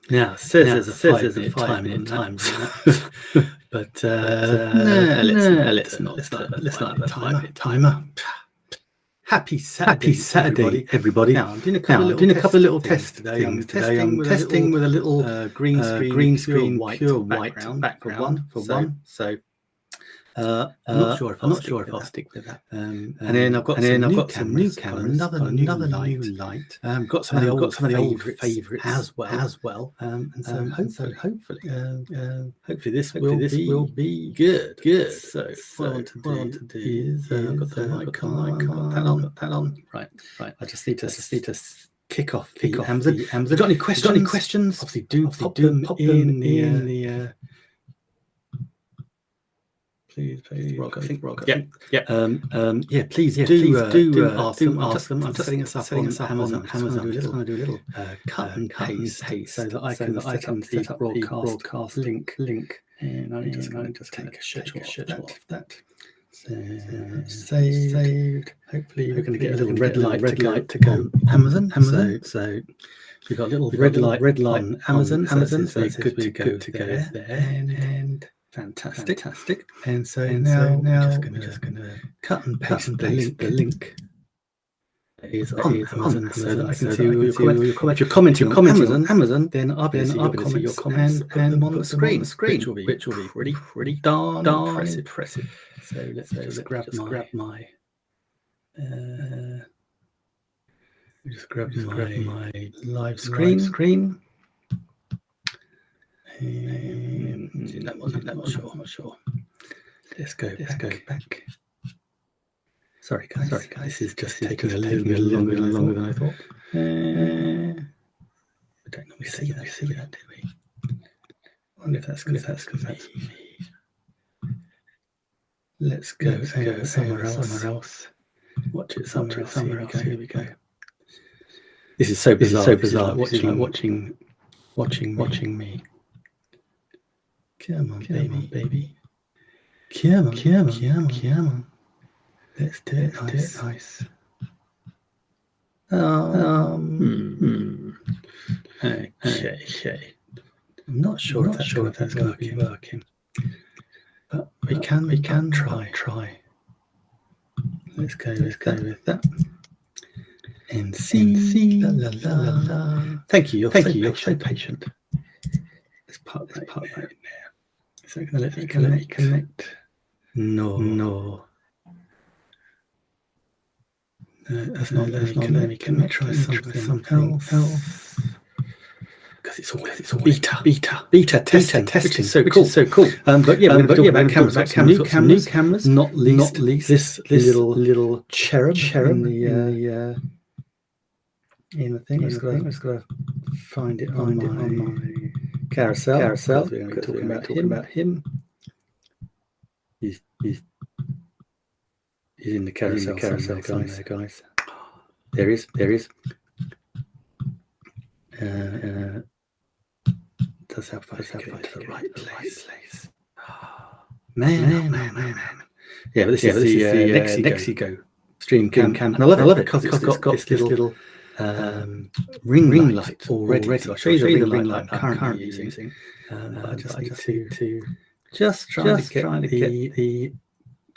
Now, it says there's a 5-minute time, but let's not have a 5-minute timer. Happy Saturday, everybody. Now, I'm doing a couple of little test today. I'm testing with a little green screen, pure white background for one. So I'm not sure if I'll stick with that. And then I've got some new cameras, another new light. Got some of the old favourites as well. And so hopefully this will be good. So what I want to do is I've got the mic on. Right. I just need to kick off Amazon. If you've got any questions, obviously do pop them in the. Please, Rock. I think Rock. Yeah. Please do ask them. I'm just setting us up on Amazon. I just want to do a little cut and paste so that I can set up the broadcast link. And I'm just going to just take a schedule off that. Saved. Hopefully we're going to get a little red light to go Amazon. So we've got a little red light on Amazon. So it's good to go there. And Fantastic. And so now I'm just gonna cut and paste the link that is on Amazon so that I can see your comment. If you're commenting on Amazon, then I'll be able to see your comments and put them on the screen, which will be pretty darn impressive. So let's just grab my live screen. That wasn't I'm not sure. Let's go back. Sorry guys. This is just taking a little bit longer than I thought. We don't normally see that, do we? I wonder if that's good. Let's go somewhere else. Watch it somewhere else. Here we go. This is so bizarre. Watching me. Come on, baby. Come on. Let's do it nice. Okay. I'm not sure if that's going to be working, but we can try. Let's go with that. And see. La. Thank you. You're so patient. Let's put that right in there. Is that going to let me connect? No. That's not letting me connect. Let me try something else. Because it's all beta testing. So cool. But yeah, back cameras. New cameras. Not least this little cherub in the thing. I'm just got to find it on my carousel. We're going to be talking about him. He's in the carousel, guys. There is. Does have to get to the right place. Man. Yeah, but this is the Nexigo stream cam, and I love it because it's got this little ring light already. So I'll show you the ring light I'm currently using. I just need to try to get the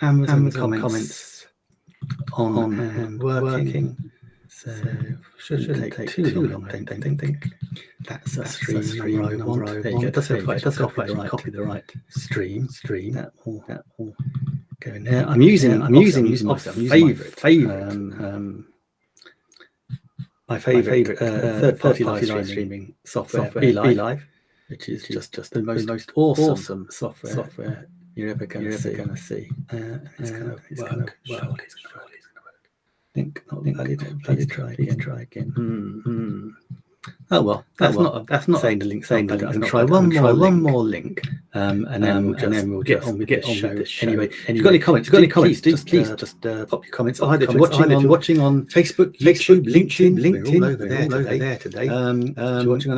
Amazon comments on and working. So shouldn't take too long, I don't think. That's a stream number I want. There you go. It does copy the right stream. That will go in there. I'm using my favourite third-party live streaming software, BeLive, which is just the most awesome software you're ever going to see. It's going to work. I think not valid. Please try again. Oh well, that's not saying the link. I'm going to try one more link, and then we'll get on with the show. Anyway, if you've got any comments, please just pop your comments. Either if you're watching on Facebook, LinkedIn, we're all over there today. If you're watching on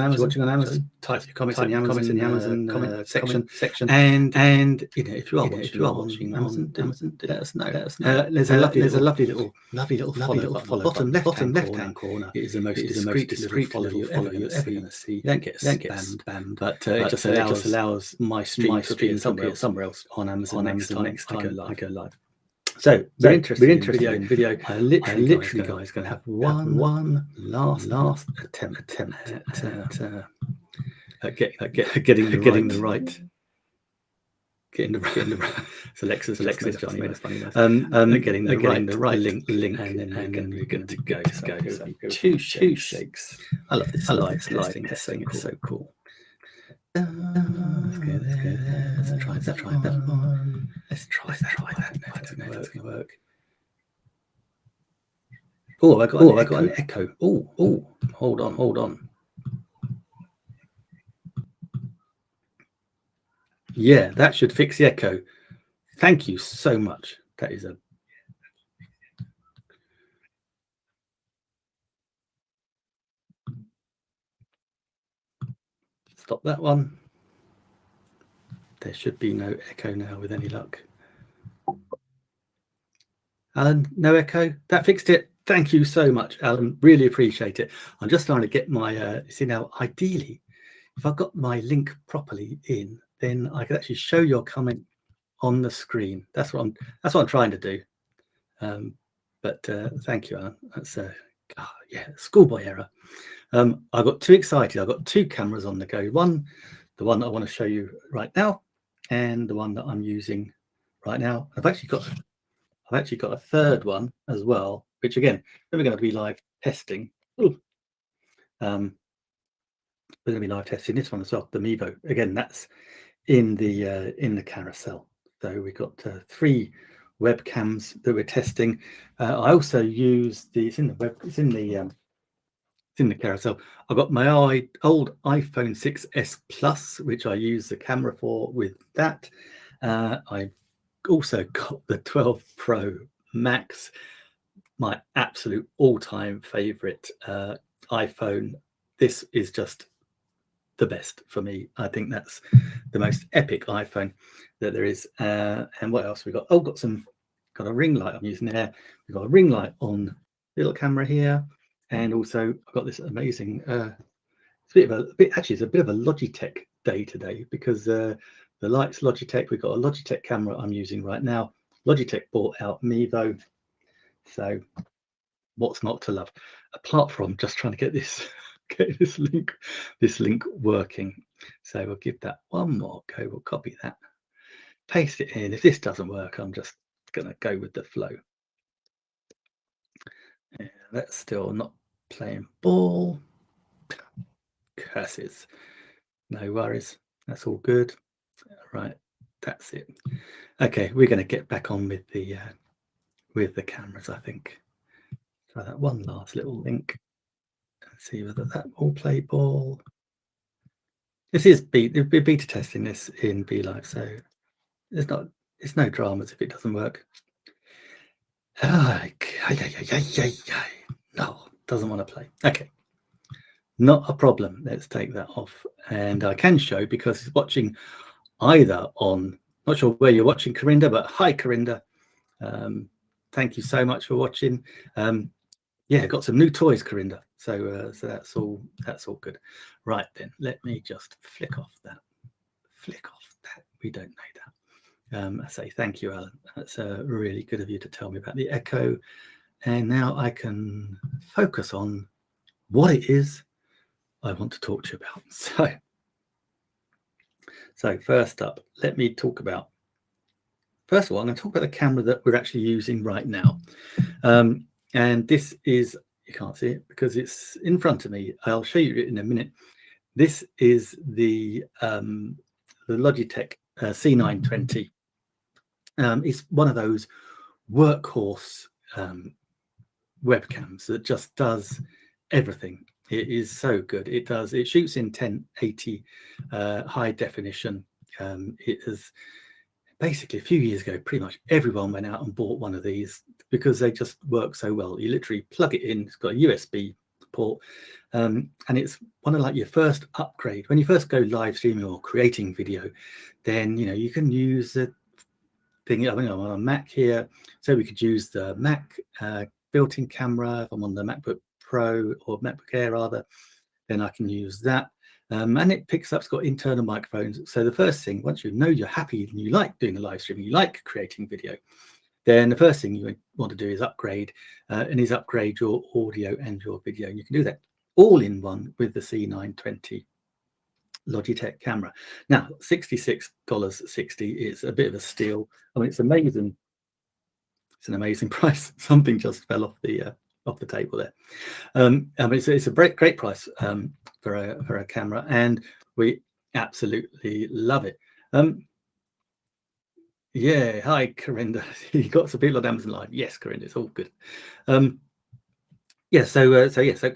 Amazon, type your comments in the Amazon comment section. And if you are watching Amazon, let us know. There's a lovely little follow button. Bottom left hand corner. It is the most discreet follow you'll you're ever going to see. You don't get spammed, but it just allows my stream to be somewhere else on Amazon next time I go live. So we're interested in video. I literally guys going to have one last attempt at getting the right. Getting the right. So Alexa's Johnny made us funny. Getting the right link, and then we're good to go. So two shakes. I love this live testing. It's so cool. Let's go there. Let's try that one. Let's try that. I don't know if it's going to work. Oh, I got an echo. Oh, hold on. Yeah, that should fix the echo. Thank you so much. That is a... Stop that one. There should be no echo now with any luck. Alan, no echo? That fixed it. Thank you so much, Alan. Really appreciate it. I'm just trying to get my... see now, ideally, if I've got my link properly in, then I could actually show your comment on the screen. That's what I'm trying to do. But thank you, Alan. That's yeah, schoolboy error. I got too excited. I've got two cameras on the go. The one that I want to show you right now, and the one that I'm using right now. I've actually got a third one as well, which again we're going to be live testing. We're going to be live testing this one as well, the Mevo. Again, that's in the carousel. So we've got 3 webcams that we're testing. I also use it's in the carousel. I've got my old iPhone 6s Plus, which I use the camera for with that. I've also got the 12 Pro Max, my absolute all-time favorite iPhone. This is just the best for me. I think that's the most epic iPhone that there is. And what else we got? Oh, got a ring light I'm using there. We've got a ring light on the little camera here, and also I've got this amazing it's a bit of a Logitech day today, because the light's Logitech. We've got a Logitech camera I'm using right now. Logitech bought out Mevo, so what's not to love, apart from just trying to get this this link working. So we'll give that one more go. We'll copy that, paste it in. If this doesn't work, I'm just gonna go with the flow. Yeah, that's still not playing ball. Curses. No worries, that's all good. Right, that's it. Okay, we're going to get back on with the cameras. I think try that one last little link and see whether that will play ball. This is beta testing this in BeLive, so it's no dramas if it doesn't work. No, doesn't want to play. Okay, not a problem. Let's take that off, and I can show, because it's watching either on, not sure where you're watching, Corinda, but hi Corinda. Thank you so much for watching. Yeah, got some new toys, Corinda. So that's all good. Right then, let me just flick off that. We don't know that. I say thank you, Alan. That's really good of you to tell me about the echo. And now I can focus on what it is I want to talk to you about. So first up, let me talk about, first of all, I'm going to talk about the camera that we're actually using right now. And this is, you can't see it because it's in front of me. I'll show you it in a minute. This is the Logitech C920. It's one of those workhorse webcams that just does everything. It is so good. It shoots in 1080 high definition. It is basically, a few years ago, pretty much everyone went out and bought one of these because they just work so well. You literally plug it in. It's got a USB port, and it's one of like your first upgrade when you first go live streaming or creating video. Then you can use the thing. I'm on a Mac here, so we could use the Mac built-in camera. If I'm on the MacBook Pro or MacBook Air rather, then I can use that. And it picks up, it's got internal microphones. So the first thing, once you know you're happy and you like doing the live streaming, you like creating video, then the first thing you want to do is upgrade your audio and your video. And you can do that all in one with the C920 Logitech camera. Now, $66.60 is a bit of a steal. I mean, it's amazing. It's an amazing price. Something just fell off the table there. I mean, it's a great price for a camera, and we absolutely love it. Yeah, hi, Corinda. You got some people on Amazon Live. Yes, Corinda, it's all good. Yeah, so go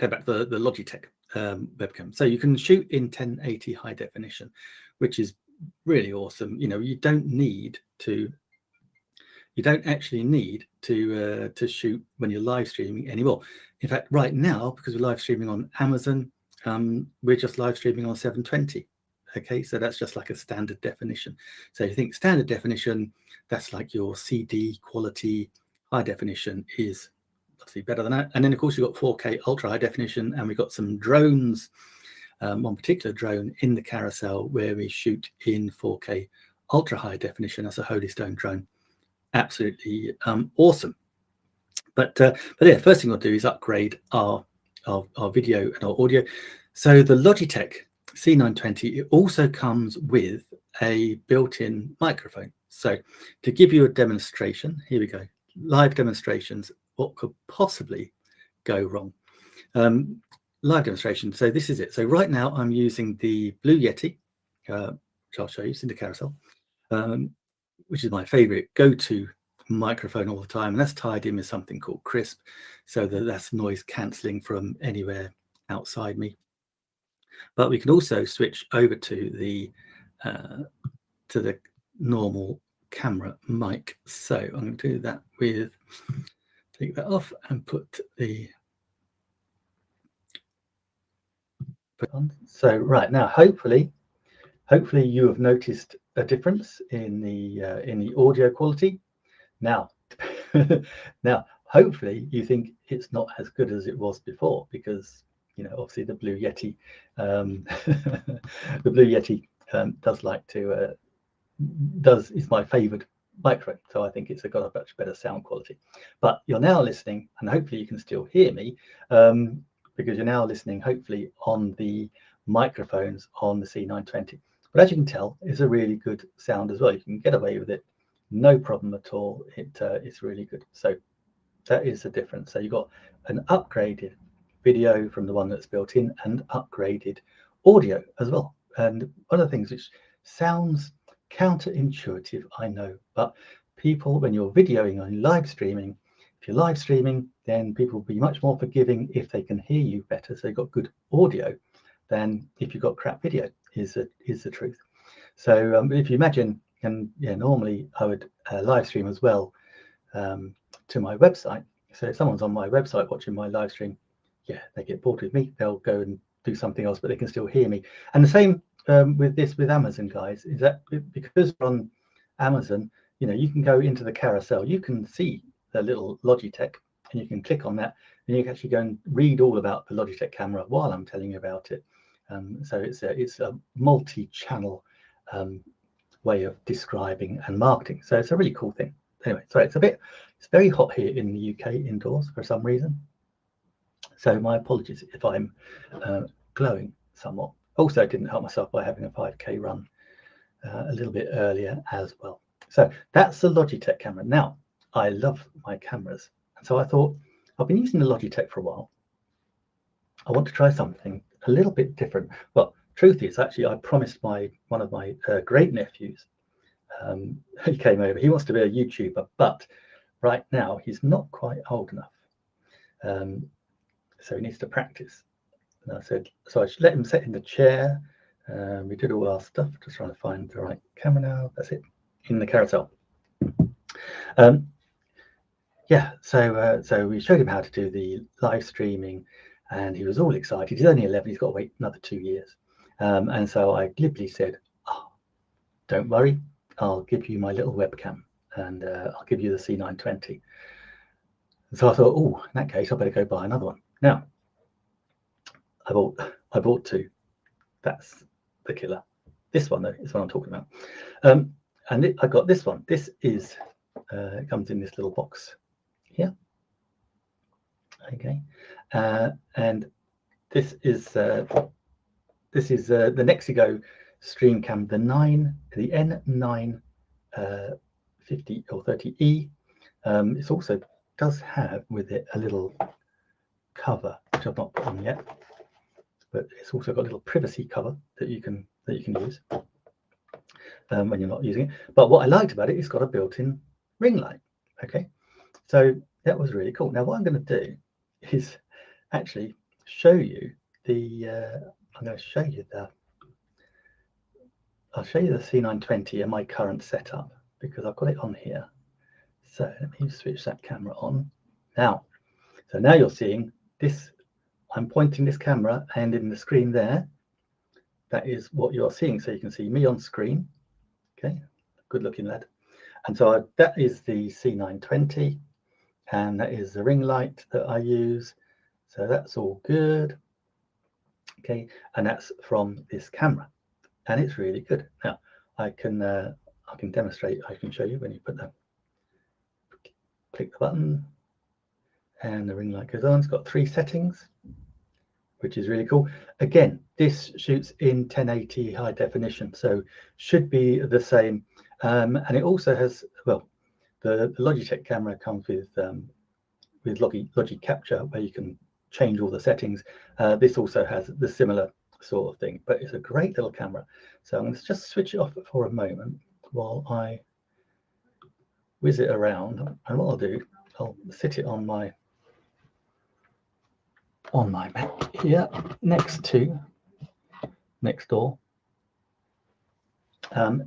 back to the Logitech webcam. So you can shoot in 1080 high definition, which is really awesome. You know, you don't actually need to shoot when you're live streaming anymore. In fact, right now, because we're live streaming on Amazon, we're just live streaming on 720. Okay, so that's just like a standard definition. So you think standard definition, that's like your CD quality. High definition is obviously better than that. And then of course you've got 4K ultra high definition, and we've got some drones, one particular drone in the carousel where we shoot in 4K ultra high definition. That's a Holystone drone. Absolutely awesome. But yeah, first thing we'll do is upgrade our video and our audio. So the Logitech C920, it also comes with a built-in microphone. So to give you a demonstration, here we go, live demonstrations, what could possibly go wrong. Live demonstration, so this is it. So right now I'm using the Blue Yeti, which I'll show you, it's in the carousel, which is my favorite go-to microphone all the time, and that's tied in with something called Crisp, so that's noise cancelling from anywhere outside me. But we can also switch over to the normal camera mic. So I'm going to do that with, take that off and put on. So right now, hopefully you have noticed a difference in the audio quality. Now, hopefully you think it's not as good as it was before, because you know, obviously the Blue Yeti, is my favorite microphone, so I think it's got a much better sound quality. But you're now listening, and hopefully you can still hear me, because you're now listening hopefully on the microphones on the C920. But as you can tell, it's a really good sound as well. You can get away with it, no problem at all. It's really good. So that is the difference. So you've got an upgraded video from the one that's built in, and upgraded audio as well. And one of the things which sounds counterintuitive, I know, but people, when you're videoing and live streaming, if you're live streaming, then people will be much more forgiving if they can hear you better, so you've got good audio, than if you've got crap video, is the truth. So if you imagine, and yeah, normally I would live stream as well to my website. So if someone's on my website watching my live stream, yeah, they get bored with me, they'll go and do something else, but they can still hear me. And the same with Amazon, guys, is that because we're on Amazon, you know, you can go into the carousel, you can see the little Logitech, and you can click on that, and you can actually go and read all about the Logitech camera while I'm telling you about it. So it's a multi-channel way of describing and marketing. So it's a really cool thing. Anyway, sorry, it's very hot here in the UK indoors for some reason. So my apologies if I'm glowing somewhat. Also, I didn't help myself by having a 5K run a little bit earlier as well. So that's the Logitech camera. Now, I love my cameras, and so I thought, I've been using the Logitech for a while. I want to try something a little bit different. Well, truth is, actually, I promised one of my great nephews, he came over, he wants to be a YouTuber, but right now he's not quite old enough. So he needs to practice. And I said, so I should let him sit in the chair. We did all our stuff, just trying to find the right camera now. That's it, in the carousel. Yeah, so we showed him how to do the live streaming, and he was all excited. He's only 11, he's got to wait another 2 years. And so I glibly said, oh, don't worry, I'll give you my little webcam, and I'll give you the C920. So I thought, oh, in that case, I better go buy another one. Now, I bought two. That's the killer. This one though is what I'm talking about. And I got this one. This is it comes in this little box here. Okay, and this is the Nexigo StreamCam, the N9 50 or 30E. It also does have with it a little cover, which I've not put on yet, but it's also got a little privacy cover that you can use when you're not using it. But what I liked about it, it's got a built-in ring light. Okay, so that was really cool. Now what I'm going to do is actually show you the I'll show you the C920 and my current setup, because I've got it on here. So let me switch that camera on now. So now you're seeing this. I'm pointing this camera, and in the screen there, that is what you're seeing. So you can see me on screen. Okay, good looking lad. And so that is the C920, and that is the ring light that I use. So that's all good. Okay, and that's from this camera, and it's really good. Now I can demonstrate. I can show you when you click the button, and the ring light goes on. It's got 3 settings, which is really cool. Again, this shoots in 1080 high definition, so should be the same. And it also has, well, the Logitech camera comes with Logi Capture, where you can change all the settings. This also has the similar sort of thing, but it's a great little camera. So I'm going to just switch it off for a moment while I whiz it around. And what I'll do, I'll sit it on my Mac here next door.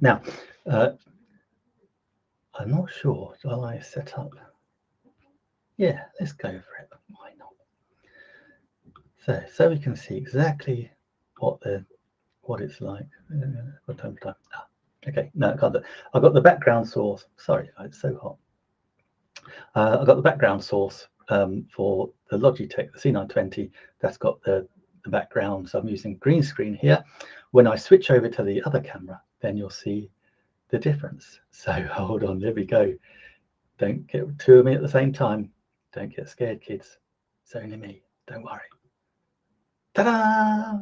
Now, I'm not sure. Shall I set up? Yeah, let's go for it. Why not? So we can see exactly what it's like. What time? Okay, no, I can't do. I've got the background source. Sorry, it's so hot. I've got the background source for the Logitech, the C920. That's got the background. So I'm using green screen here. When I switch over to the other camera, then you'll see the difference. So hold on, there we go. Don't get 2 of me at the same time. Don't get scared, kids. It's only me. Don't worry. Ta-da!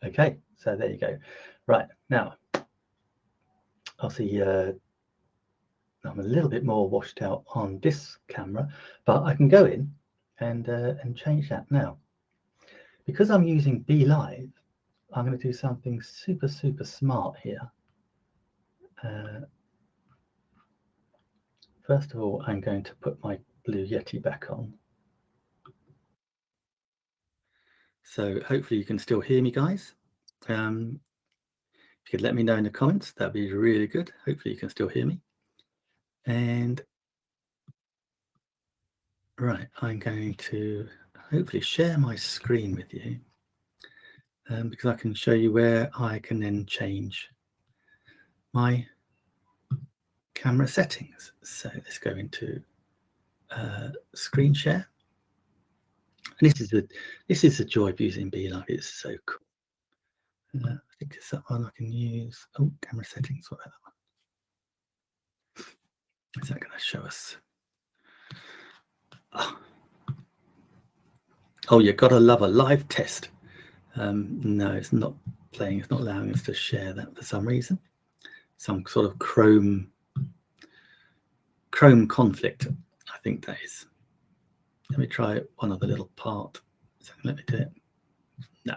Okay, so there you go. Right, now I'll see I'm a little bit more washed out on this camera, but I can go in and change that now. Because I'm using BeLive, I'm going to do something super smart here. First of all, I'm going to put my Blue Yeti back on. So hopefully you can still hear me, guys. If you could let me know in the comments, that'd be really good. Hopefully you can still hear me. And right, I'm going to hopefully share my screen with you, because I can show you where I can then change my camera settings. So let's go into screen share. And this is the joy of using BeLive. It's so cool. I think it's that one I can use. Oh, camera settings. What about that one? Is that going to show us? Oh, you've got to love a live test. No, it's not playing. It's not allowing us to share that for some reason. Some sort of Chrome conflict, I think that is. Let me try one other little part. So let me do it. No,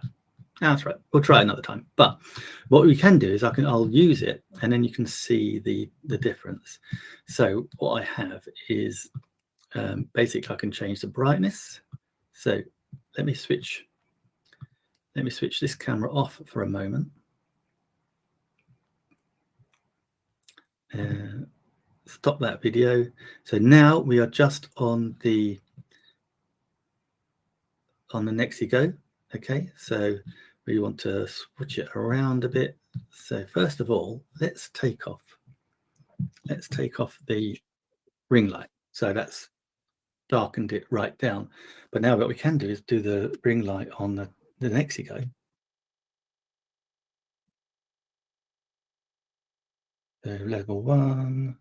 that's right. We'll try another time. But what we can do is I'll use it, and then you can see the difference. So what I have is basically I can change the brightness. So let me switch this camera off for a moment. Stop that video. So now we are just on the Nexigo. Okay, so we want to switch it around a bit. So first of all, let's take off the ring light. So that's darkened it right down. But now what we can do is do the ring light on the the next you go. So level 1.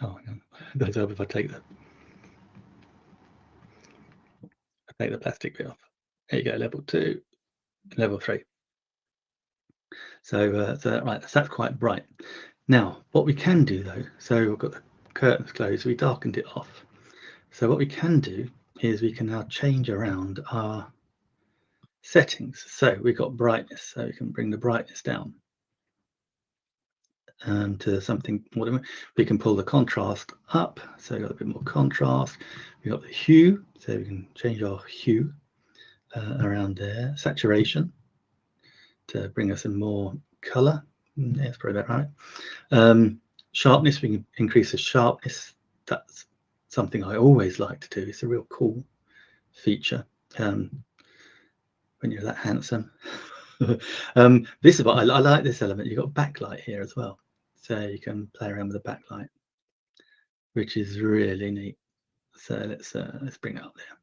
Oh, no. That's over if I take the plastic bit off. There you go, level 2, level 3. So, right, that's quite bright. Now, what we can do though, so we've got the curtains closed, we darkened it off. So what we can do is we can now change around our settings. So we've got brightness, so we can bring the brightness down to something. We can pull the contrast up, so we've got a bit more contrast. We've got the hue, so we can change our hue around there. Saturation to bring us some more color. Yeah, that's probably about right. Sharpness, we can increase the sharpness. That's something I always like to do. It's a real cool feature when you're that handsome. This is what I like, this element. You've got backlight here as well, so you can play around with the backlight, which is really neat. So let's bring it up there.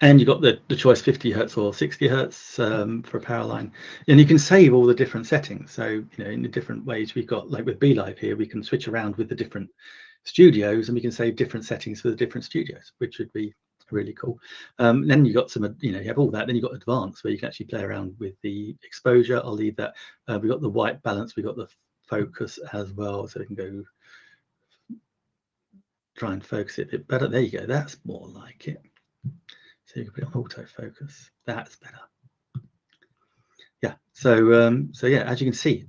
And you've got the choice 50 hertz or 60 hertz for a power line, and you can save all the different settings. So in the different ways, we've got, like with BeLive here, we can switch around with the different studios, and we can save different settings for the different studios, which would be really cool. Then you got some, you have all that. Then you've got advanced, where you can actually play around with the exposure. I'll leave that. We've got the white balance, we've got the focus as well, so we can go try and focus it a bit better. There you go, that's more like it. So you can put it on autofocus. That's better. Yeah. So yeah, as you can see,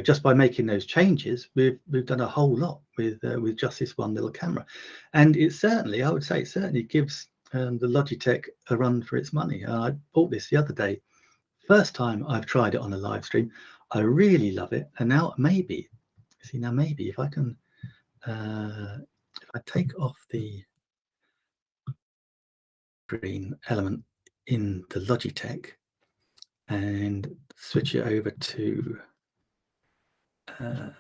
just by making those changes, we've done a whole lot with just this one little camera, and it certainly, I would say, it certainly gives the Logitech a run for its money. I bought this the other day. First time I've tried it on a live stream. I really love it, and now maybe if I can, if I take off the green element in the Logitech and switch it over to the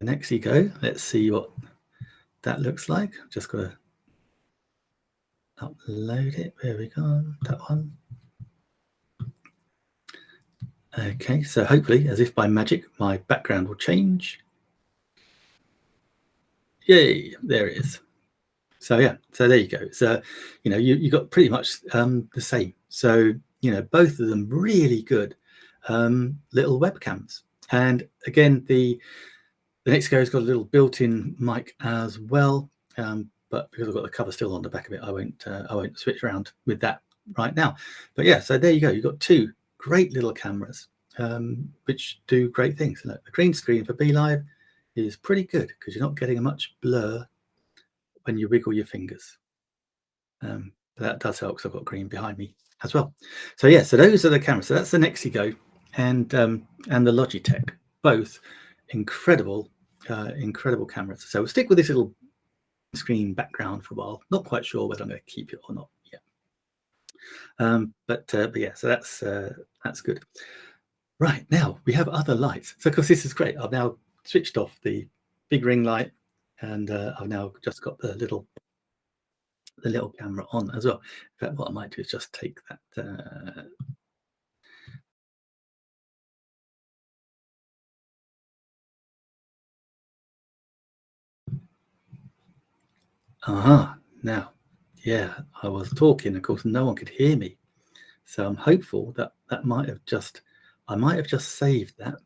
Nexigo. Let's see what that looks like. Just got to upload it. There we go. That one. Okay, so hopefully, as if by magic, my background will change. Yay! There it is. So yeah, so there you go. So you got pretty much the same. So both of them really good little webcams. And again, the Nexigo's got a little built-in mic as well, but because I've got the cover still on the back of it, I won't switch around with that right now. But yeah, so there you go. You've got two great little cameras which do great things. Look, the green screen for BeLive is pretty good because you're not getting a much blur when you wiggle your fingers. But that does help because I've got green behind me as well. So yeah, so those are the cameras. So that's the Nexigo and the Logitech, both incredible cameras. So we'll stick with this little screen background for a while. Not quite sure whether I'm going to keep it or not yet. But yeah, so that's good. Right, now we have other lights. So of course this is great. I've now switched off the big ring light, and I've now just got the little camera on as well. In fact, what I might do is just take that now, yeah, I was talking, of course no one could hear me, so I'm hopeful that I might have just saved that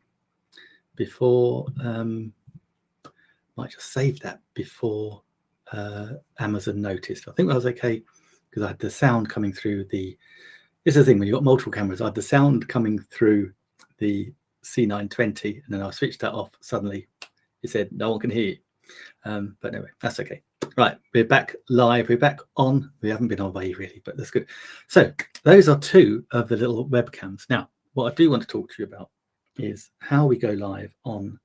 before Amazon noticed. I think that was okay because I had the sound coming through the. This is the thing, when you've got multiple cameras, I had the sound coming through the C920, and then I switched that off. Suddenly it said no one can hear you. But anyway, that's okay. Right, we're back live. We're back on. We haven't been away really, but that's good. So those are two of the little webcams. Now, what I do want to talk to you about is how we go live on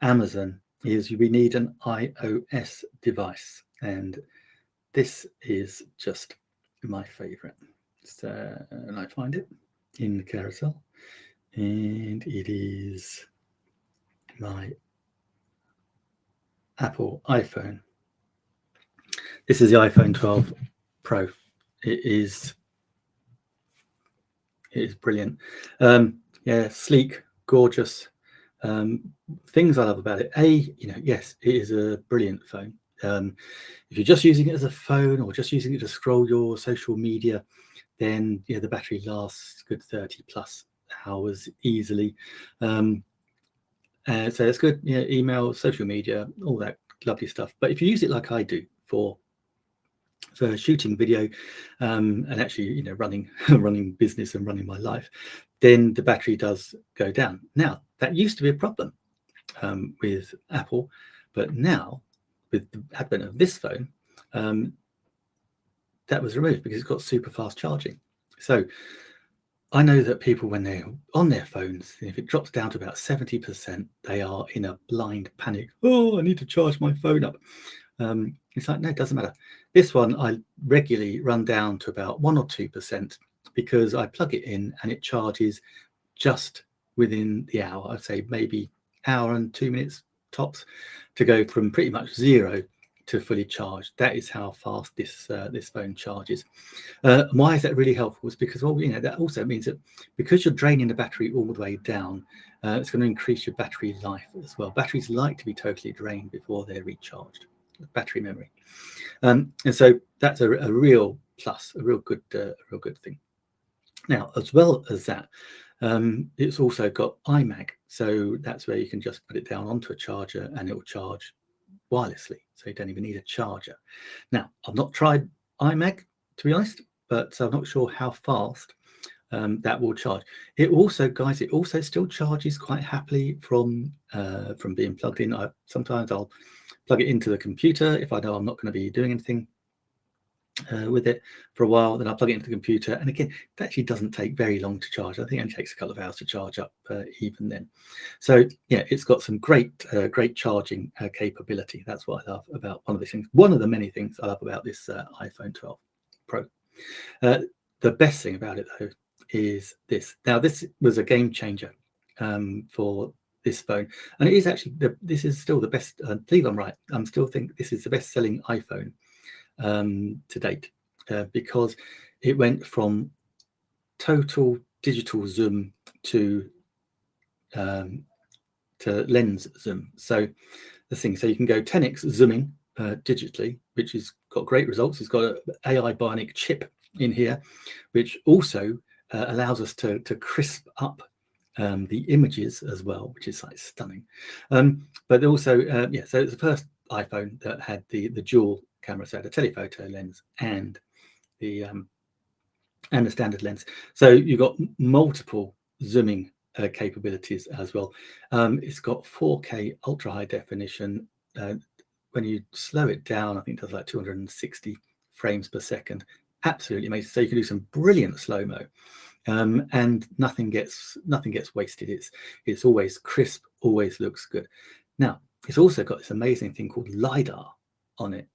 Amazon. Is we need an iOS device, and this is just my favorite. So, and I find it in the carousel. and it is my Apple iPhone. This is the iPhone 12 Pro. It is brilliant. Yeah, sleek, gorgeous. Things I love about it. Yes, it is a brilliant phone. If you're just using it as a phone or just using it to scroll your social media, then the battery lasts good 30 plus hours easily. So it's good. Email, social media, all that lovely stuff. But if you use it like I do for shooting video and actually running business and running my life, then the battery does go down. Now, that used to be a problem with Apple, but now with the advent of this phone, that was removed because it's got super fast charging. So I know that people, when they're on their phones, if it drops down to about 70%, they are in a blind panic. Oh, I need to charge my phone up. It's like, no, it doesn't matter. This one I regularly run down to about 1 or 2% because I plug it in and it charges just within the hour. I'd say maybe hour and 2 minutes tops to go from pretty much zero to fully charged. That is how fast this phone charges. Why is that really helpful? Is because that also means that because you're draining the battery all the way down, it's going to increase your battery life as well. Batteries like to be totally drained before they're recharged. Battery memory, and so that's a real plus, a real good thing. Now, as well as that, it's also got iMAG, so that's where you can just put it down onto a charger and it will charge wirelessly, so you don't even need a charger. Now, I've not tried iMAG, to be honest, but I'm not sure how fast that will charge. It also still charges quite happily from being plugged in. Sometimes I'll plug it into the computer if I know I'm not going to be doing anything with it for a while. Then I'll plug it into the computer, and again, it actually doesn't take very long to charge. I think it only takes a couple of hours to charge up even then. So yeah, it's got some great charging capability. That's what I love about one of the many things I love about this iPhone 12 Pro. The best thing about it, though, is this. Now, this was a game changer for this phone, and it is actually this is still the best. I believe I'm right. I still think this is the best-selling iPhone to date because it went from total digital zoom to lens zoom. So so you can go 10x zooming digitally, which has got great results. It's got an AI Bionic chip in here, which also allows us to crisp up the images as well, which is like stunning. But also, so it's the first iPhone that had the dual camera, so the telephoto lens and the standard lens. So you've got multiple zooming capabilities as well. It's got 4K ultra high definition. When you slow it down, I think it does like 260 frames per second. Absolutely amazing. So you can do some brilliant slow-mo. And nothing gets wasted. It's always crisp, always looks good. Now, it's also got this amazing thing called LiDAR on it,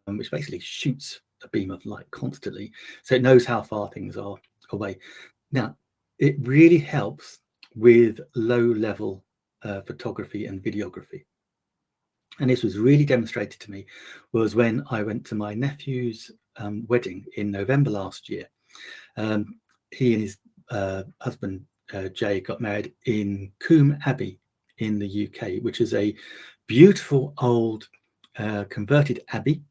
which basically shoots a beam of light constantly, so it knows how far things are away. Now, it really helps with low-level photography and videography. And this was really demonstrated to me was when I went to my nephew's wedding in November last year. He and his husband, Jay, got married in Combe Abbey in the UK, which is a beautiful old converted abbey.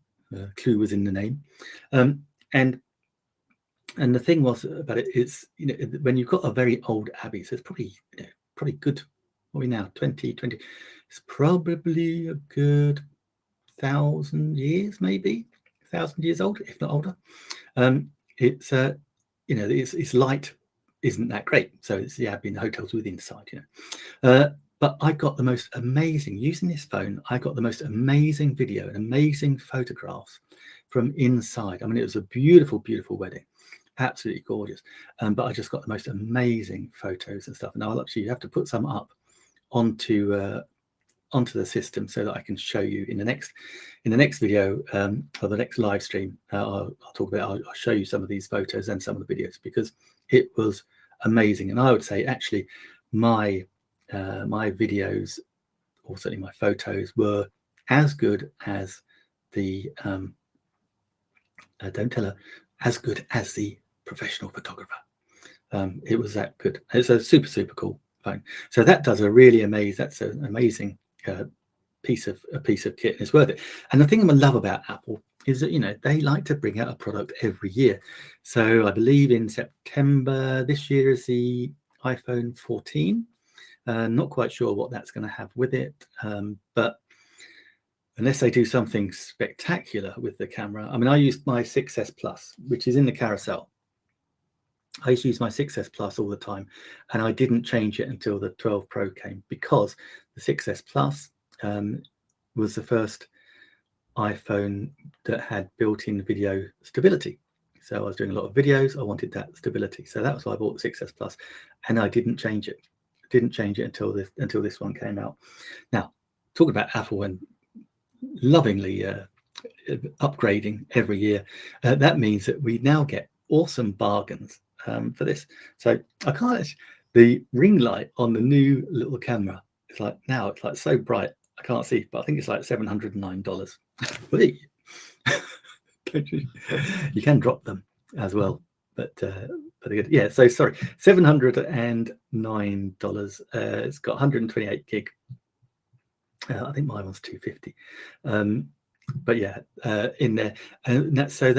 Clue was in the name. And the thing was about it is, when you've got a very old abbey, so it's probably good, what are we now, 2020, it's probably a good 1,000 years, maybe 1,000 years old, if not older. It's its light isn't that great, so it's the abbey and the hotels with inside, but I got the most amazing, using this phone, I got the most amazing video and amazing photographs from inside. I mean, it was a beautiful, beautiful wedding, absolutely gorgeous. But I just got the most amazing photos and stuff. And I'll actually have to put some up onto the system so that I can show you in the next video or the next live stream. I'll show you some of these photos and some of the videos, because it was amazing. And I would say actually my videos, or certainly my photos, were as good as the don't tell her, as good as the professional photographer. It was that good. It's a super cool phone. So that does a really amazing. That's an amazing piece of kit, and it's worth it. And the thing I love about Apple is that they like to bring out a product every year. So I believe in September this year is the iPhone 14. Not quite sure what that's going to have with it, but unless they do something spectacular with the camera. I mean, I used my 6S Plus, which is in the carousel. I used to use my 6S Plus all the time, and I didn't change it until the 12 Pro came, because the 6S Plus was the first iPhone that had built-in video stability. So I was doing a lot of videos. I wanted that stability. So that was why I bought the 6S Plus, and I didn't change it. Didn't change it until this one came out. Now, talking about Apple and lovingly upgrading every year, that means that we now get awesome bargains for this. So I can't. The ring light on the new little camera is like, now it's like so bright I can't see, but I think it's like $709. You can drop them as well, but they're good. Yeah, so sorry, $709. It's got 128 gig. I think mine was 250. But yeah, in there, and that's a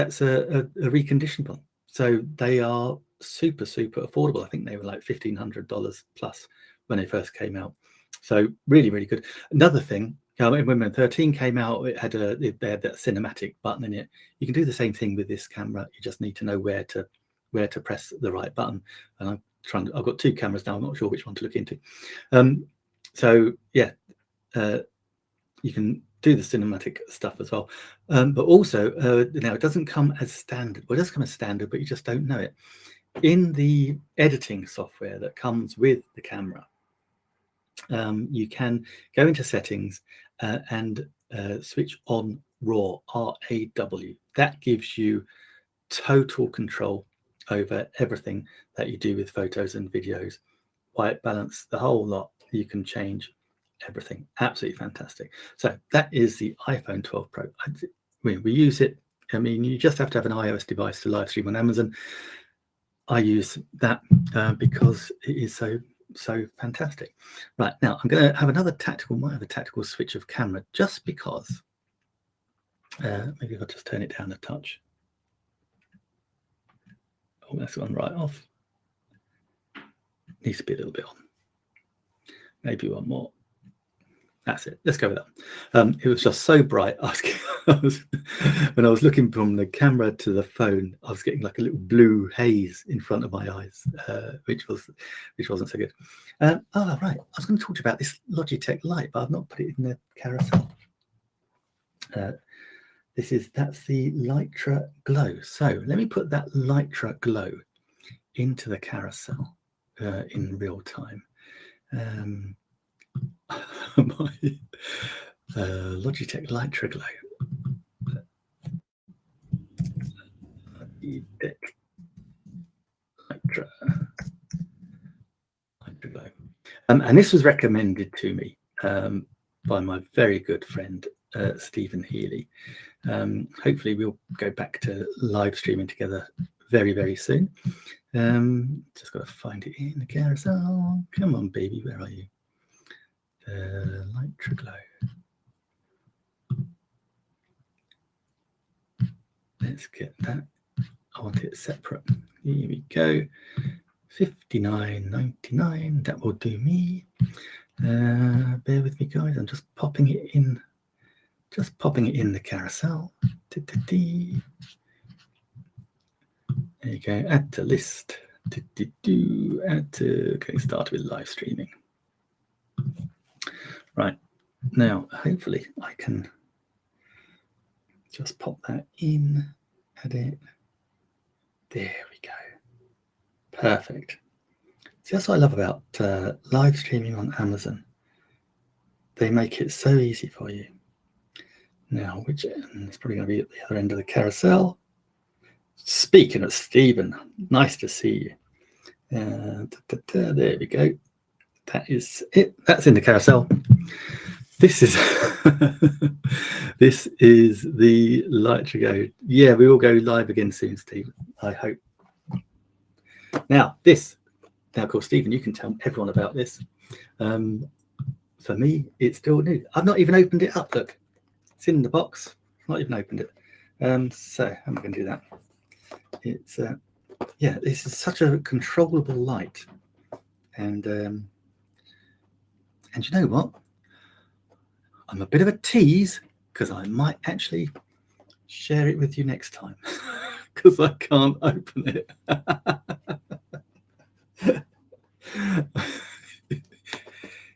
reconditioned one. So they are super affordable. I think they were like $1,500 plus when they first came out. So really good. Another thing, when 13 came out, they had that cinematic button in it. You can do the same thing with this camera. You just need to know where to press the right button. And I've got two cameras now. I'm not sure which one to look into. So yeah, you can do the cinematic stuff as well, but also now it doesn't come as standard. Well, it does come as standard, but you just don't know it. In the editing software that comes with the camera, you can go into settings and switch on RAW, RAW. That gives you total control over everything that you do with photos and videos. White balance, the whole lot. You can change everything. Absolutely fantastic. So that is the iPhone 12 Pro. We use it. I mean, you just have to have an iOS device to live stream on Amazon. I use that because it is so fantastic. Right, now I'm going to have another might have a tactical switch of camera, just because maybe if I just turn it down a touch. Oh, that's gone right off. Needs to be a little bit on. Maybe one more. That's it. Let's go with that. It was just so bright. When I was looking from the camera to the phone, I was getting like a little blue haze in front of my eyes, which wasn't so good. Right. I was going to talk to you about this Logitech light, but I've not put it in the carousel. That's the Litra Glow. So let me put that Litra Glow into the carousel in real time. My Logitech Litra Glow. Litra Glow. And this was recommended to me by my very good friend Stephen Healy. Hopefully we'll go back to live streaming together very soon. Just got to find it in the carousel. Come on, baby, where are you? Litra Glow. Let's get that. I want it separate. Here we go. $59.99. That will do me. Bear with me, guys. I'm just popping it in. Just popping it in the carousel. There you go. Add to list. Add to. Okay, start with live streaming. Right. Now, hopefully, I can just pop that in. Add it. There we go. Perfect. See, that's what I love about live streaming on Amazon. They make it so easy for you. Now, which end? It's probably going to be at the other end of the carousel. Speaking of Stephen, nice to see you. There we go. That is it. That's in the carousel. This is this is the Light to Go. Yeah, we will go live again soon, Stephen. I hope. Now, of course, Stephen, you can tell everyone about this. For me, it's still new. I've not even opened it up. Look, it's in the box. Not even opened it. So I'm going to do that. It's yeah, this is such a controllable light, and you know what? I'm a bit of a tease because I might actually share it with you next time because I can't open it.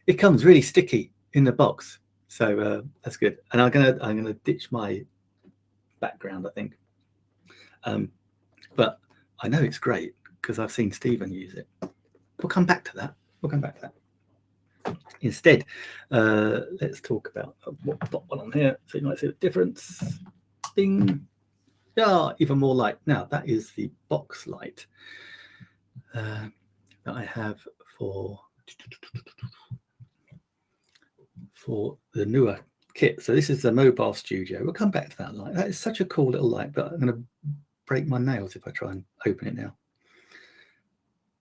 It comes really sticky in the box, so that's good. And I'm gonna ditch my background, I think. But I know it's great because I've seen Stephen use it. We'll come back to that. Instead, let's talk about what one on here, so you might see the difference. Bing. Yeah, even more light. Now that is the box light that I have for the newer kit. So this is the Mobile Studio. We'll come back to that light. That is such a cool little light, but I'm going to break my nails if I try and open it now.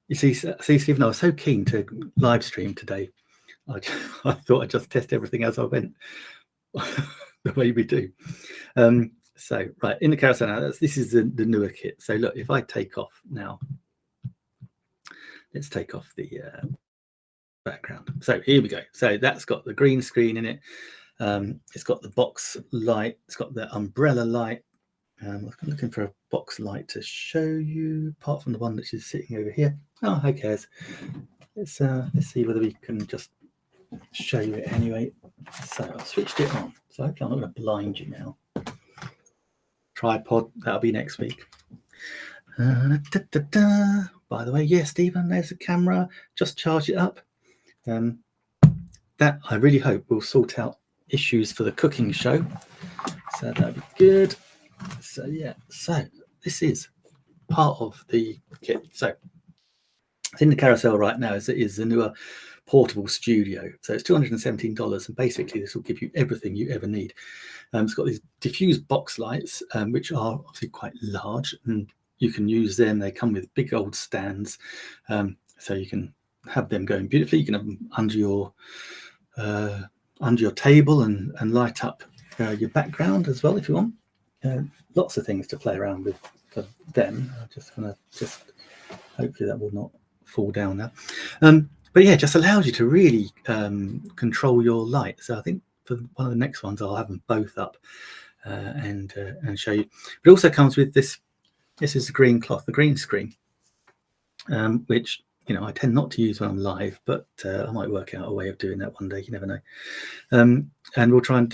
You see, Stephen, I was so keen to live stream today. I thought I'd just test everything as I went, the way we do. So, right, in the carousel now, this is the newer kit. So look, if I take off now, let's take off the background. So here we go. So that's got the green screen in it. It's got the box light. It's got the umbrella light. I'm looking for a box light to show you, apart from the one that is sitting over here. Oh, who cares? Let's see whether we can just show you it anyway. So I've switched it on. So hopefully I'm not going to blind you now. Tripod, that'll be next week. By the way, yeah, Stephen, there's a camera. Just charge it up. That I really hope will sort out issues for the cooking show. So that'd be good. So yeah, so this is part of the kit. So it's in the carousel right now. Is the newer portable studio. So it's $217, and basically this will give you everything you ever need. It's got these diffused box lights, which are obviously quite large, and you can use them. They come with big old stands, so you can have them going beautifully. You can have them under your table and light up your background as well if you want. Lots of things to play around with for them. I'm just gonna hopefully that will not fall down now. But yeah, it just allows you to really control your light. So I think for one of the next ones, I'll have them both up and show you. But it also comes with this. This is the green cloth, the green screen, which I tend not to use when I'm live, but I might work out a way of doing that one day. You never know. And we'll try and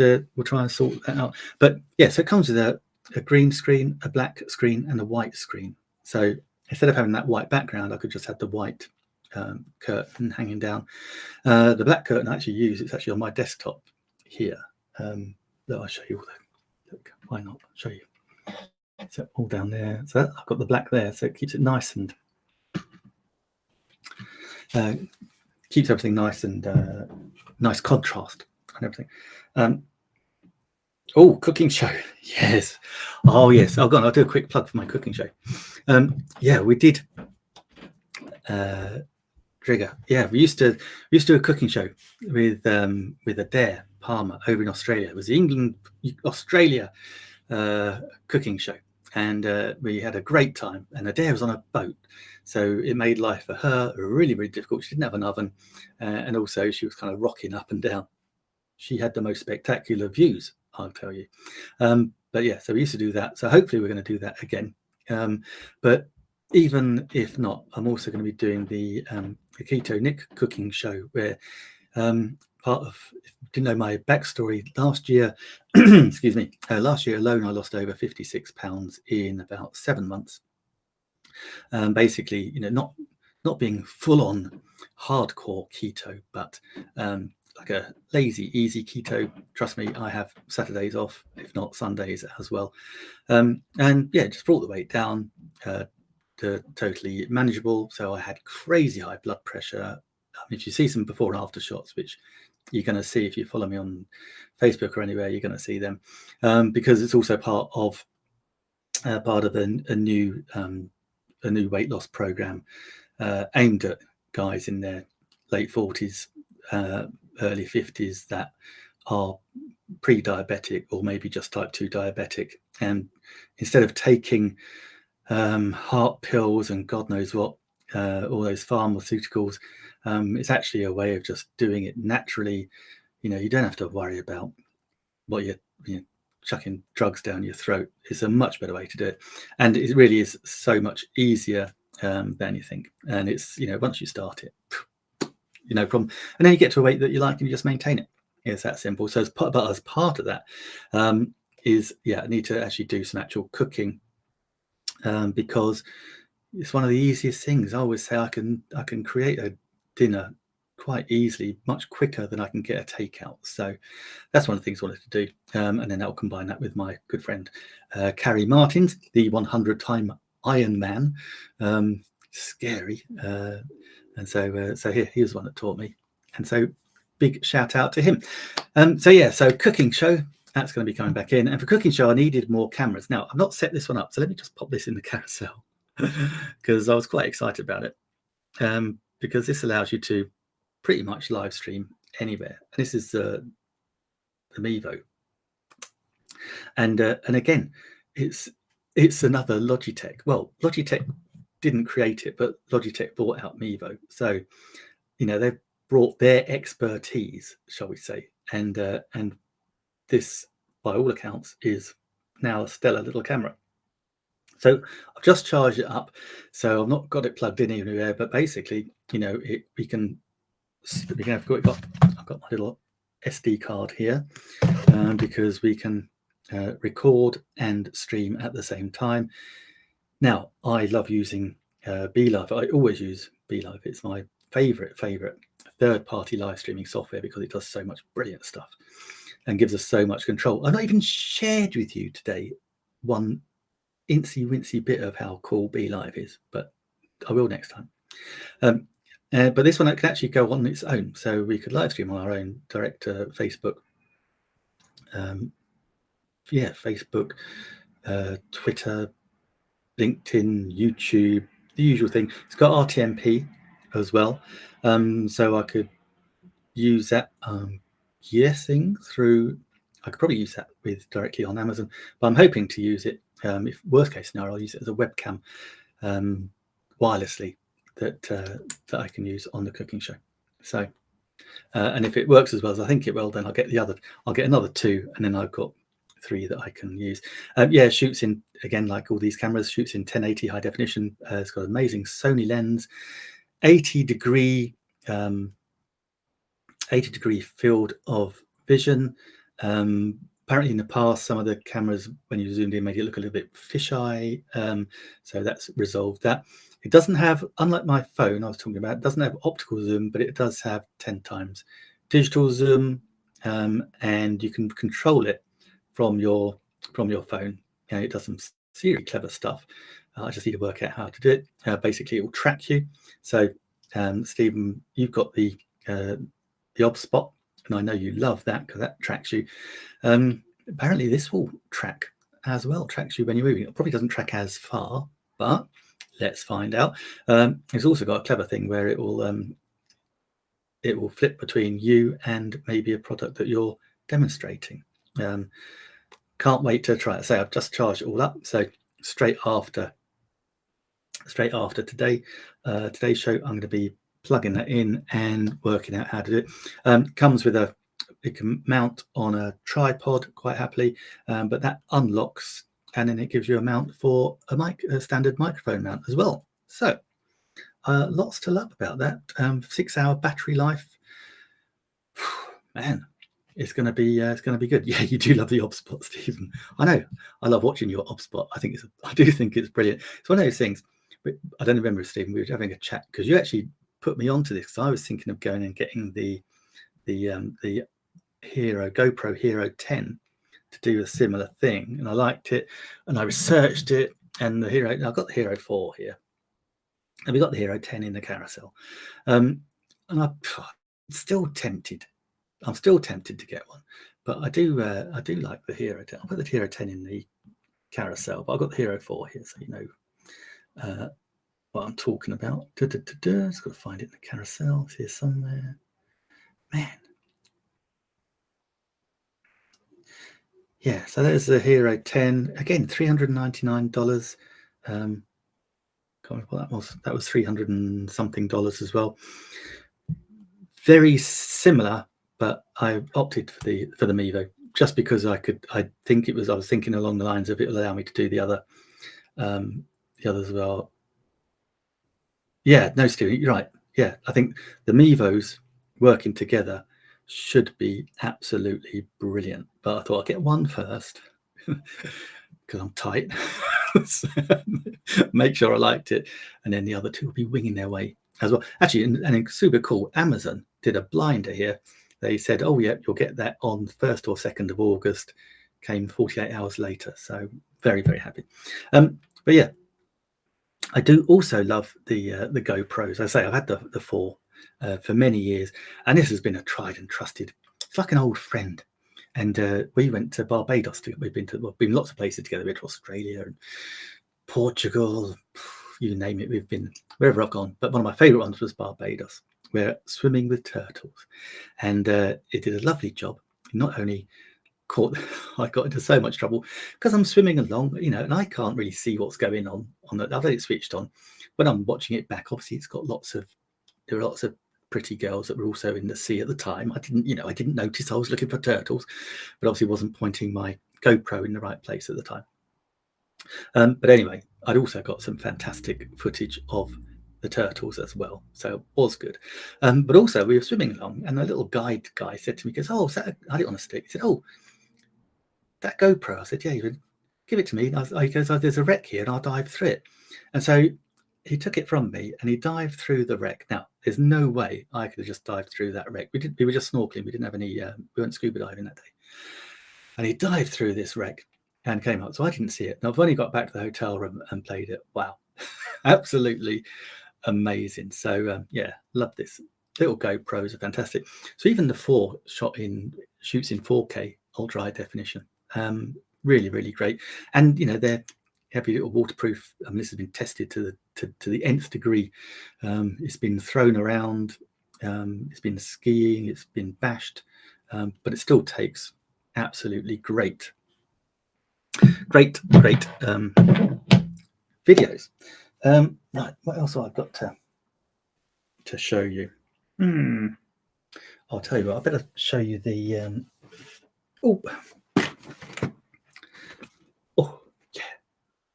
sort that out. But yeah, so it comes with a green screen, a black screen, and a white screen. So instead of having that white background, I could just have the white curtain hanging down. The black curtain I actually use, it's actually on my desktop here. That I'll show you all the, look, why not show you? So all down there. So I've got the black there, so it keeps it nice and keeps everything nice and nice contrast and everything. Oh, cooking show. Yes. Oh, yes. I'll do a quick plug for my cooking show. Yeah, we did. Trigger. Yeah, we used to do a cooking show with Adair Palmer over in Australia. It was the England-Australia cooking show, and we had a great time. And Adair was on a boat, so it made life for her really, really difficult. She didn't have an oven, and also she was kind of rocking up and down. She had the most spectacular views, I'll tell you. But yeah, so we used to do that. So hopefully we're going to do that again. But even if not, I'm also going to be doing the Keto Nick cooking show, where part of, if you didn't know my backstory, last year, excuse me, last year alone, I lost over 56 pounds in about 7 months. Basically, not being full on hardcore keto, but like a lazy, easy keto. Trust me, I have Saturdays off, if not Sundays as well. And yeah, just brought the weight down. totally manageable. So I had crazy high blood pressure. If you see some before and after shots, which you're going to see if you follow me on Facebook or anywhere, you're going to see them, because it's also part of a new weight loss program aimed at guys in their late 40s, early 50s that are pre-diabetic or maybe just type 2 diabetic, and instead of taking heart pills and God knows what, all those pharmaceuticals, it's actually a way of just doing it naturally. You don't have to worry about what you're chucking drugs down your throat. It's a much better way to do it, and it really is so much easier than you think. And it's once you start it, no problem, and then you get to a weight that you like and you just maintain it. It's that simple. So as part of that I need to actually do some actual cooking, because it's one of the easiest things. I always say I can create a dinner quite easily, much quicker than I can get a takeout. So that's one of the things I wanted to do, and then I'll combine that with my good friend Carrie Martins, the 100-time Ironman. Scary, and so he was the one that taught me, and so big shout out to him. So cooking show, that's going to be coming back in, and for cooking show I needed more cameras. Now I've not set this one up, so let me just pop this in the carousel because I was quite excited about it, because this allows you to pretty much live stream anywhere. And this is the Mevo, and again, it's another Logitech. Well, Logitech didn't create it, but Logitech bought out Mevo, so they've brought their expertise, shall we say, and this, by all accounts, is now a stellar little camera. So I've just charged it up, so I've not got it plugged in anywhere, but basically, I've got my little SD card here, because we can record and stream at the same time. Now, I love using BeLive. I always use BeLive. It's my favorite third-party live streaming software because it does so much brilliant stuff and gives us so much control. I've not even shared with you today one incy-wincy bit of how cool BeLive is, but I will next time. But this one can actually go on its own, so we could live stream on our own direct to Facebook. Facebook, Twitter, LinkedIn, YouTube, the usual thing. It's got RTMP as well, so I could use that. Guessing through, I could probably use that directly on Amazon, but I'm hoping to use it. If worst case scenario, I'll use it as a webcam wirelessly that I can use on the cooking show. So, and if it works as well as I think it will, then I'll get another 2, and then I've got 3 that I can use. Shoots in, again, like all these cameras, shoots in 1080 high definition. It's got an amazing Sony lens, 80 degree field of vision. Apparently in the past, some of the cameras, when you zoomed in, made it look a little bit fisheye, so that's resolved that. It doesn't have, unlike my phone I was talking about, it doesn't have optical zoom, but it does have 10 times digital zoom, and you can control it from your phone. It does some seriously clever stuff. I just need to work out how to do it. Basically, it will track you. So, Stephen, you've got the OBSpot, and I know you love that because that tracks you. Apparently, this will track as well. Tracks you when you're moving. It probably doesn't track as far, but let's find out. It's also got a clever thing where it will flip between you and maybe a product that you're demonstrating. Can't wait to try it. Say I've just charged it all up, so straight after today's show, I'm going to be plugging that in and working out how to do it. Comes with it can mount on a tripod quite happily, but that unlocks, and then it gives you a mount for a standard microphone mount as well. So lots to love about that. 6-hour battery life. Man, it's going to be good. Yeah, you do love the OBSpot, Stephen. I know. I love watching your OBSpot. I do think it's brilliant. It's one of those things. But I don't remember, Stephen. We were having a chat because you actually put me onto this, because I was thinking of going and getting the GoPro Hero 10 to do a similar thing, and I liked it, and I researched it, and I've got the Hero 4 here, And we got the Hero 10 in the carousel. And I'm still tempted. I'm still tempted to get one. But I do like the Hero 10. I'll put the Hero 10 in the carousel, but I've got the Hero 4 here, so you know what I'm talking about. Just got to find it in the carousel. It's here somewhere. Man. Yeah, so there's the Hero 10. Again, $399. Can't remember what that was. That was $300 and something as well. Very similar, but I opted for the Mevo just because I was thinking along the lines of it will allow me to do the others as well. Yeah, no, Stu, you're right. Yeah, I think the Mevos working together should be absolutely brilliant. But I thought I'd get one first because I'm tight. Make sure I liked it, and then the other two will be winging their way as well. Actually, and super cool, Amazon did a blinder here. They said, oh yeah, you'll get that on 1st or 2nd of August. Came 48 hours later, so very, very happy. But yeah, I do also love the GoPros. I say I've had the 4 for many years, and this has been a tried and trusted. It's like an old friend. And we went to Barbados. We've been lots of places together. We've been to Australia and Portugal, you name it. We've been wherever I've gone. But one of my favourite ones was Barbados. We're swimming with turtles, and it did a lovely job. Not only I got into so much trouble because I'm swimming along, you know, and I can't really see what's going on that. I've had it switched on. When I'm watching it back, obviously there are lots of pretty girls that were also in the sea at the time. I didn't notice I was looking for turtles, but obviously wasn't pointing my GoPro in the right place at the time. But anyway, I'd also got some fantastic footage of the turtles as well, so it was good. But also we were swimming along, and a little guide guy said to me, "Goes, oh, I had it on a stick." He said, "Oh, that GoPro." I said, "Yeah." He said, "Give it to me." He goes, "Oh, there's a wreck here, and I'll dive through it." And so he took it from me, and he dived through the wreck. Now, there's no way I could have just dived through that wreck. We were just snorkeling. We didn't have any. We weren't scuba diving that day. And he dived through this wreck and came up. So I didn't see it. Now I've only got back to the hotel room and played it. Wow, absolutely amazing. So yeah, love this. Little GoPros are fantastic. So even the 4 shoots in 4K ultra high definition. Really, really great. And you know, they're heavy little waterproof. This has been tested to the nth degree. It's been thrown around. It's been skiing. It's been bashed, but it still takes absolutely great videos. Right, what else have I got to show you? I'll tell you what, I better show you the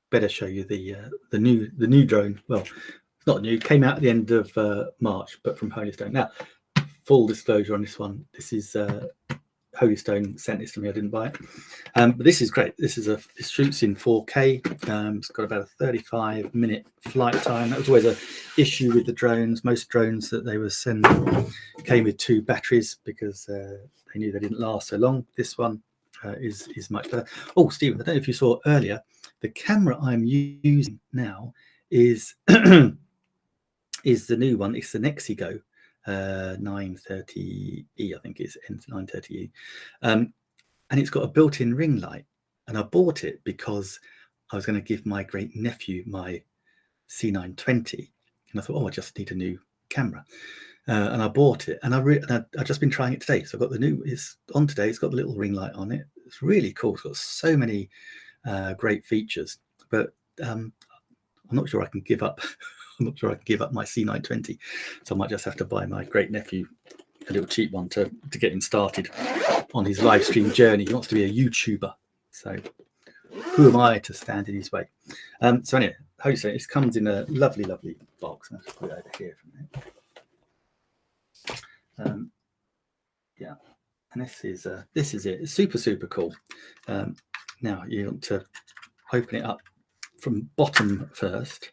better show you the new drone. Well, it's not new, it came out at the end of March, but from Holystone. Now, full disclosure on this one, this is Holystone sent this to me. I didn't buy it, but this is great. This shoots in 4K. It's got about a 35-minute flight time. That was always an issue with the drones. Most drones that they were sending came with 2 batteries because they knew they didn't last so long. This one is much better. Oh, Stephen, I don't know if you saw earlier, the camera I'm using now is is the new one. It's the Nexigo 930E, I think it's N930E, and it's got a built-in ring light. And I bought it because I was going to give my great nephew my C920, and I thought, oh, I just need a new camera, and I bought it, and I've just been trying it today. So I've got the new. It's on today. It's got the little ring light on it. It's really cool. It's got so many great features, but I'm not sure I can give up. I'm not sure I can give up my C920, so I might just have to buy my great nephew a little cheap one to get him started on his live stream journey. He wants to be a YouTuber, so who am I to stand in his way? So anyway, hopefully it comes in a lovely, lovely box. I'll put it over here for a minute. Yeah, and this is it. It's super, super cool. Now you want to open it up from bottom first.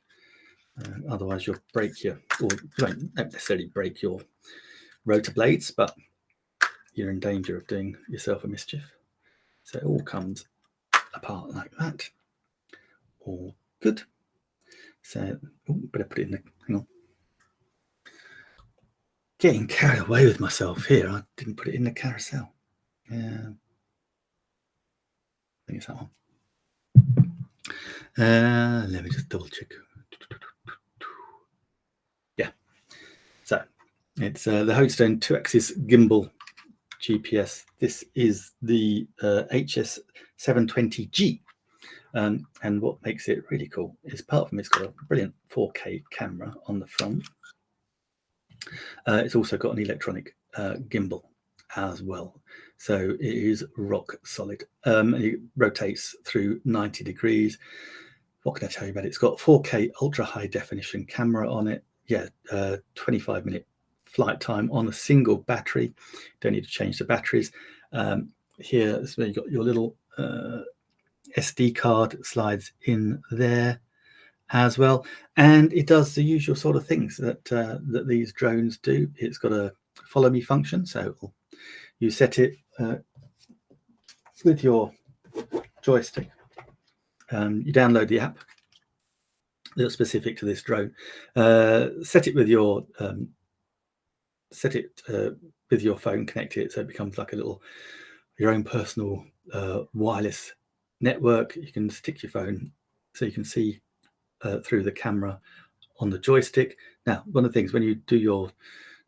Otherwise you'll break you won't necessarily break your rotor blades, but you're in danger of doing yourself a mischief. So it all comes apart like that. All good. So, better put it in the, hang on. Getting carried away with myself here. I didn't put it in the carousel. I think it's that one. Let me just double check. Yeah. So it's the Hodestone 2-axis gimbal GPS. This is the HS720G. And what makes it really cool is, apart from it's got a brilliant 4K camera on the front, it's also got an electronic gimbal as well. So it is rock solid. It rotates through 90 degrees. What can I tell you about it? It's got 4K ultra high definition camera on it. Yeah, 25-minute flight time on a single battery. Don't need to change the batteries. Here, so you've got your little SD card slides in there as well, and it does the usual sort of things that that these drones do. It's got a follow me function, so you set it with your joystick. You download the app that's specific to this drone. Set it with your phone. Connect it so it becomes like a little your own personal wireless network. You can stick your phone so you can see through the camera on the joystick. Now, one of the things when you do your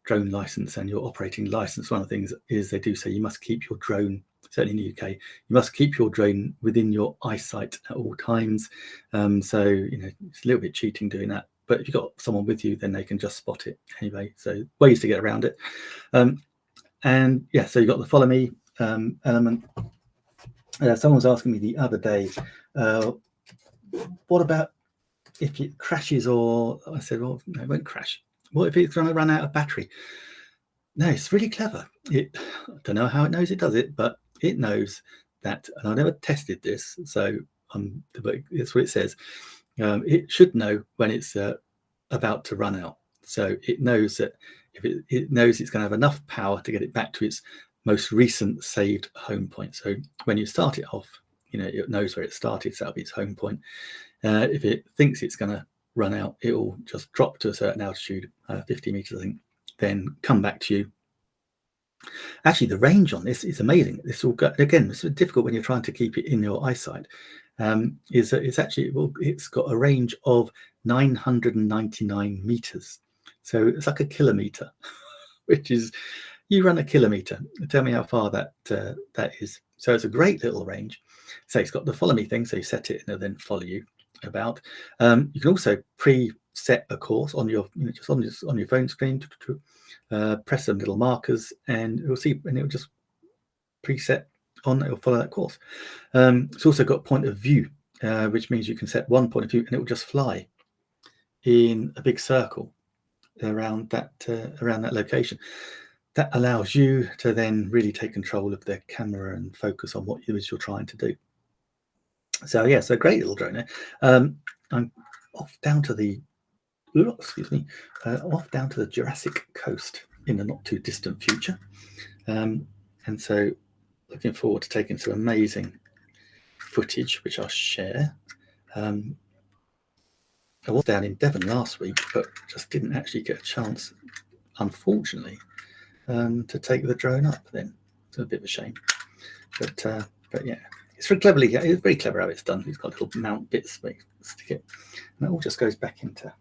drone license and your operating license, one of the things is they do say you must keep your drone, certainly in the UK, you must keep your drone within your eyesight at all times. So, you know, it's a little bit cheating doing that. But if you've got someone with you, then they can just spot it anyway. So ways to get around it. And yeah, so you've got the follow me element. Someone was asking me the other day, what about if it crashes? Or I said, well, no, it won't crash. What if it's going to run out of battery? No, it's really clever. I don't know how it knows it does it, but it knows that, and I never tested this, so but it's what it says. It should know when it's about to run out. So it knows that if it knows it's going to have enough power to get it back to its most recent saved home point. So when you start it off, you know, it knows where it started, so that'll be its home point. If it thinks it's going to run out, it will just drop to a certain altitude, 50 meters, I think, then come back to you. Actually, the range on this is amazing. This will go, again, it's difficult when you're trying to keep it in your eyesight. Is that it's actually, well, it's got a range of 999 meters. So it's like a kilometer, which is, you run a kilometer. Tell me how far that that is. So it's a great little range. So it's got the follow me thing. So you set it and it'll then follow you about. You can also preset a course on your, you know, just on your phone screen. Press some little markers, and you'll see, and it'll just preset on. It'll follow that course. It's also got point of view, which means you can set one point of view, and it will just fly in a big circle around that location. That allows you to then really take control of the camera and focus on what it is you're trying to do. So yeah, so great little drone. I'm off down to the, off down to the Jurassic Coast in the not too distant future, and so looking forward to taking some amazing footage, which I'll share. I was down in Devon last week, but just didn't actually get a chance, unfortunately, to take the drone up. Then it's a bit of a shame, but yeah, it's very cleverly. It's very clever how it's done. It's got little mount bits where you stick it, and it all just goes back into.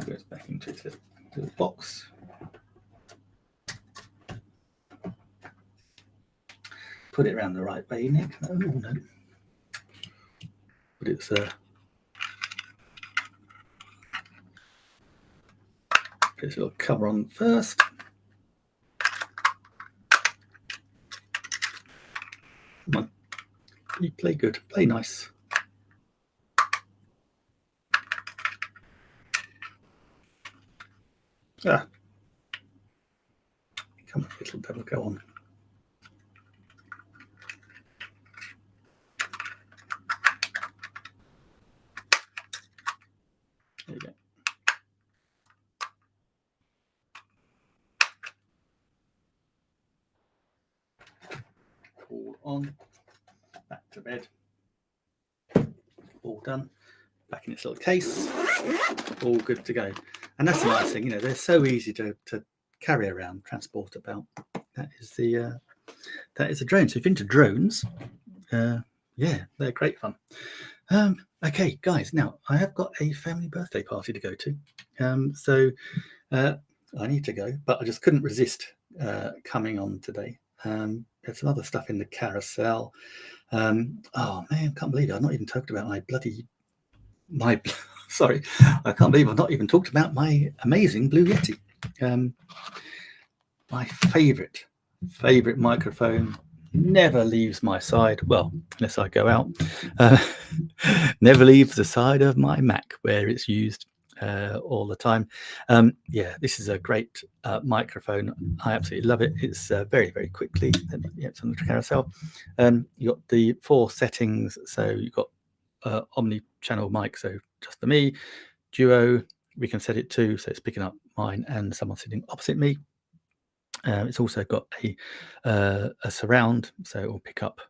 Goes back into the box. Put it around the right way, Nick. No, no. But it's put this little cover on first. Come on, you play good, play nice. Ah, come on, little devil, go on. There you go. All on, back to bed. all done. Back in its little case, all good to go. And that's the nice thing, they're so easy to carry around, transport about. That is the drone. So if you're into drones, yeah, they're great fun. Okay, guys, now I have got a family birthday party to go to. So I need to go, but I just couldn't resist coming on today. There's some other stuff in the carousel. Oh man, can't believe it. I've not even talked about sorry, I can't believe I've not even talked about my amazing Blue Yeti. My favorite microphone, never leaves my side, well, unless I go out. Never leaves the side of my Mac where it's used all the time. Yeah, this is a great microphone. I absolutely love it. It's very, very quickly. It's on the carousel. You got the 4 settings. So you've got omni-channel mic, so just for me. Duo, we can set it to, so it's picking up mine and someone sitting opposite me. It's also got a surround, so it will pick up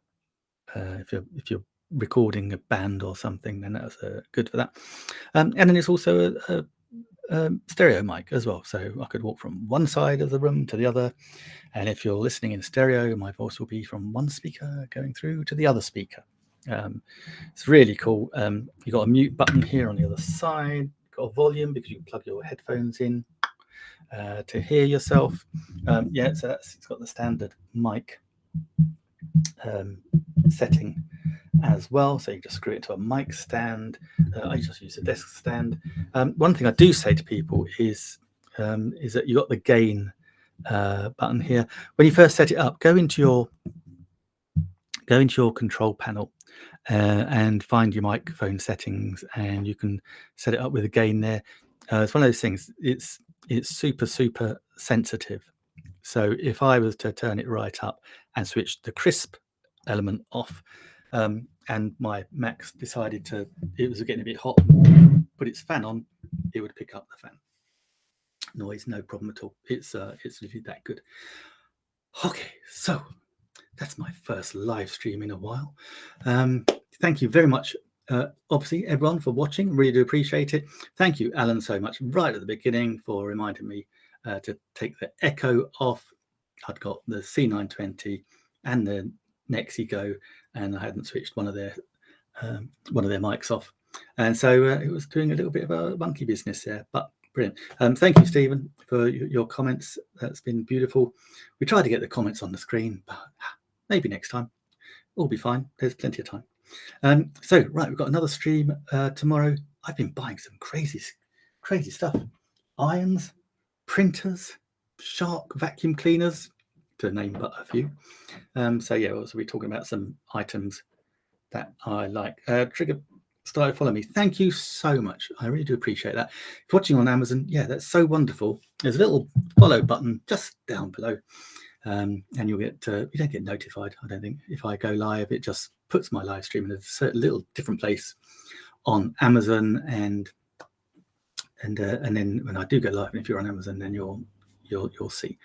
if you're recording a band or something, then that's good for that. And then it's also a stereo mic as well, so I could walk from one side of the room to the other, and if you're listening in stereo, my voice will be from one speaker going through to the other speaker. It's really cool. You've got a mute button here on the other side. You've got a volume because you can plug your headphones in to hear yourself. Yeah, so it's got the standard mic setting as well, so you just screw it into a mic stand. I just use a desk stand. One thing I do say to people is that you got the gain button here. When you first set it up, go into your control panel and find your microphone settings, and you can set it up with a gain there. It's one of those things, it's super sensitive. So if I was to turn it right up and switch the crisp element off, and my Mac decided it was getting a bit hot, put its fan on, it would pick up the fan noise, no problem at all. It's really that good. Okay, so that's my first live stream in a while. Thank you very much, obviously, everyone, for watching. Really do appreciate it. Thank you, Alan, so much right at the beginning for reminding me to take the echo off. I'd got the C920 and the Nexi Go, and I hadn't switched one of their mics off, and so it was doing a little bit of a monkey business there, but brilliant. Thank you, Stephen, for your comments. That's been beautiful. We tried to get the comments on the screen, but maybe next time. All be fine. There's plenty of time. So right, we've got another stream tomorrow. I've been buying some crazy stuff: irons, printers, Shark vacuum cleaners, to name but a few. So yeah, we'll be talking about some items that I like. Trigger Style, follow me. Thank you so much. I really do appreciate that. If you're watching on Amazon, yeah, that's so wonderful. There's a little follow button just down below, and you'll get you don't get notified, I don't think, if I go live. It just puts my live stream in a certain little different place on Amazon, and then when I do go live, and if you're on Amazon, then you'll see.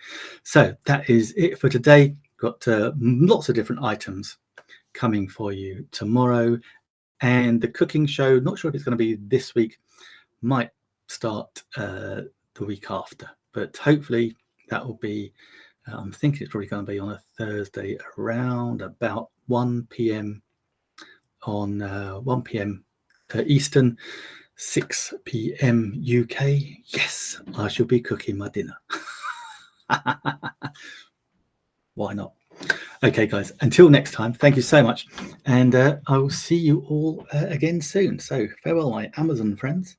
So that is it for today. Got lots of different items coming for you tomorrow, and the cooking show, not sure if it's going to be this week, might start the week after, but hopefully that will be, I'm thinking it's probably going to be on a Thursday around about 1 p.m. on 1 p.m. Eastern, 6 p.m. UK. Yes, I shall be cooking my dinner. Why not? Okay, guys, until next time, thank you so much, and I will see you all again soon. So farewell, my Amazon friends.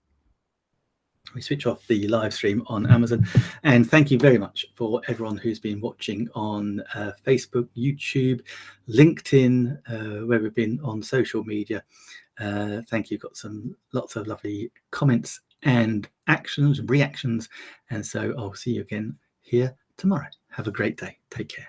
We switch off the live stream on Amazon, and thank you very much for everyone who's been watching on Facebook, YouTube, LinkedIn, where we've been on social media. Thank you. Got lots of lovely comments and reactions, and so I'll see you again here tomorrow. Have a great day. Take care.